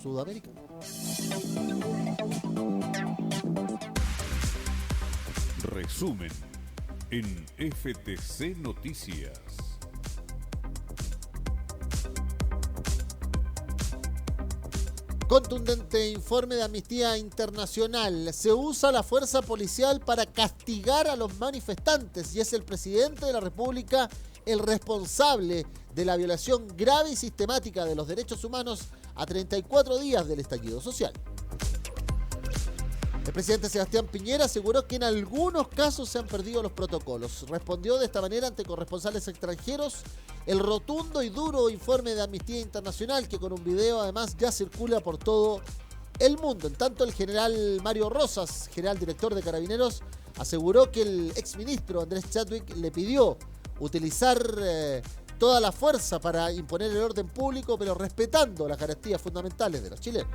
sudamericano. Resumen en FTC Noticias. Contundente informe de Amnistía Internacional. Se usa la fuerza policial para castigar a los manifestantes y es el presidente de la República el responsable de la violación grave y sistemática de los derechos humanos a 34 días del estallido social. El presidente Sebastián Piñera aseguró que en algunos casos se han perdido los protocolos. Respondió de esta manera ante corresponsales extranjeros el rotundo y duro informe de Amnistía Internacional, que con un video además ya circula por todo el mundo. En tanto, el general Mario Rosas, general director de Carabineros, aseguró que el exministro Andrés Chadwick le pidió utilizar toda la fuerza para imponer el orden público, pero respetando las garantías fundamentales de los chilenos.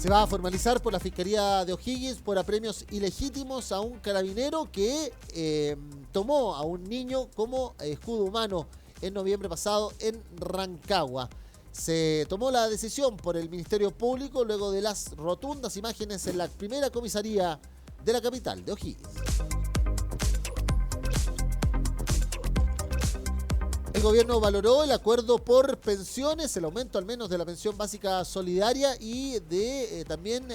Se va a formalizar por la Fiscalía de O'Higgins por apremios ilegítimos a un carabinero que tomó a un niño como escudo humano en noviembre pasado en Rancagua. Se tomó la decisión por el Ministerio Público luego de las rotundas imágenes en la primera comisaría de la capital de O'Higgins. El gobierno valoró el acuerdo por pensiones, el aumento al menos de la pensión básica solidaria y de también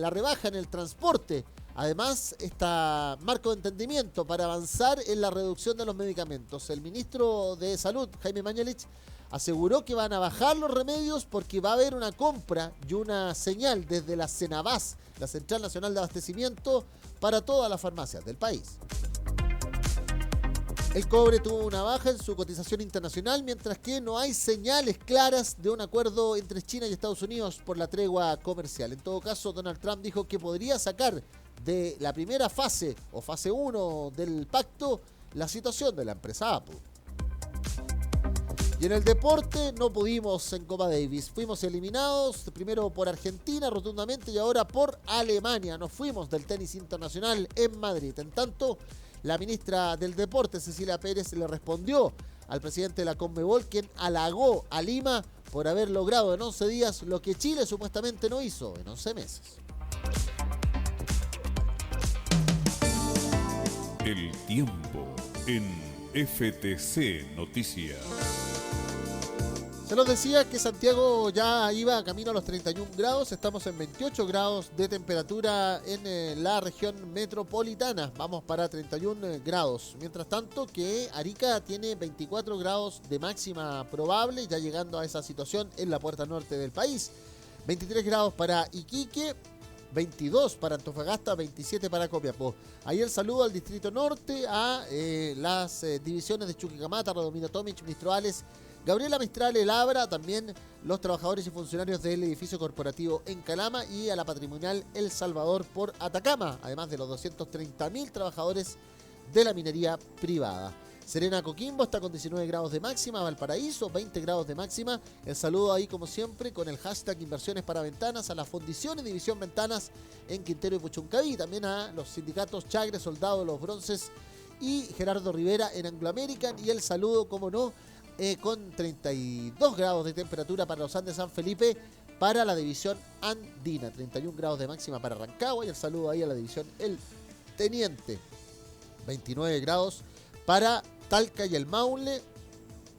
la rebaja en el transporte. Además, este marco de entendimiento para avanzar en la reducción de los medicamentos. El ministro de Salud, Jaime Mañalich, aseguró que van a bajar los remedios porque va a haber una compra y una señal desde la Cenabas, la Central Nacional de Abastecimiento, para todas las farmacias del país. El cobre tuvo una baja en su cotización internacional, mientras que no hay señales claras de un acuerdo entre China y Estados Unidos por la tregua comercial. En todo caso, Donald Trump dijo que podría sacar de la primera fase o fase 1 del pacto la situación de la empresa Apple. Y en el deporte no pudimos en Copa Davis. Fuimos eliminados primero por Argentina rotundamente y ahora por Alemania. Nos fuimos del tenis internacional en Madrid. En tanto, la ministra del Deporte, Cecilia Pérez, le respondió al presidente de la Conmebol, quien halagó a Lima por haber logrado en 11 días lo que Chile supuestamente no hizo en 11 meses. El tiempo en FTC Noticias. Se nos decía que Santiago ya iba camino a los 31 grados, estamos en 28 grados de temperatura en la región metropolitana, vamos para 31 grados. Mientras tanto que Arica tiene 24 grados de máxima probable, ya llegando a esa situación en la puerta norte del país. 23 grados para Iquique, 22 para Antofagasta, 27 para Copiapó. Ahí el saludo al Distrito Norte, a las divisiones de Chuquicamata, Rodomiro Tomic, Mistrales, Gabriela Mistral, El Abra, también los trabajadores y funcionarios del edificio corporativo en Calama y a la patrimonial El Salvador por Atacama, además de los 230.000 trabajadores de la minería privada. Serena Coquimbo está con 19 grados de máxima, Valparaíso 20 grados de máxima. El saludo ahí como siempre con el hashtag Inversiones para Ventanas a la Fundición y División Ventanas en Quintero y Puchuncaví, también a los sindicatos Chagre, Soldado, Los Bronces y Gerardo Rivera en Anglo American, y el saludo, como no, con 32 grados de temperatura para los Andes San Felipe, para la división andina, 31 grados de máxima para Rancagua, y el saludo ahí a la división El Teniente, 29 grados para Talca y el Maule,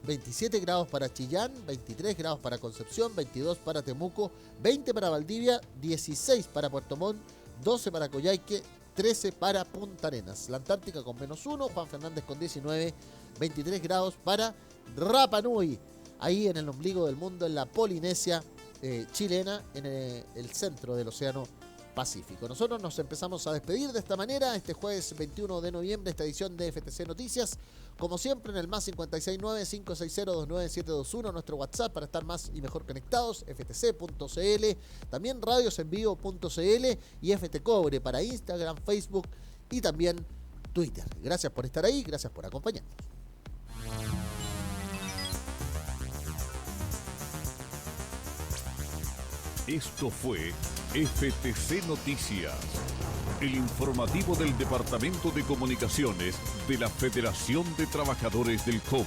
27 grados para Chillán, 23 grados para Concepción, 22 para Temuco, 20 para Valdivia, 16 para Puerto Montt, 12 para Coyhaique, 13 para Punta Arenas. La Antártica con -1, Juan Fernández con 19, 23 grados para Rapa Nui, ahí en el ombligo del mundo, en la Polinesia chilena, en el centro del Océano Pacífico. Nosotros nos empezamos a despedir de esta manera este jueves 21 de noviembre, esta edición de FTC Noticias, como siempre en el más 569-560-29721, nuestro WhatsApp para estar más y mejor conectados, ftc.cl, también radiosenvivo.cl y FT Cobre para Instagram, Facebook y también Twitter. Gracias por estar ahí, gracias por acompañarnos. Esto fue FTC Noticias, el informativo del Departamento de Comunicaciones de la Federación de Trabajadores del Cobre.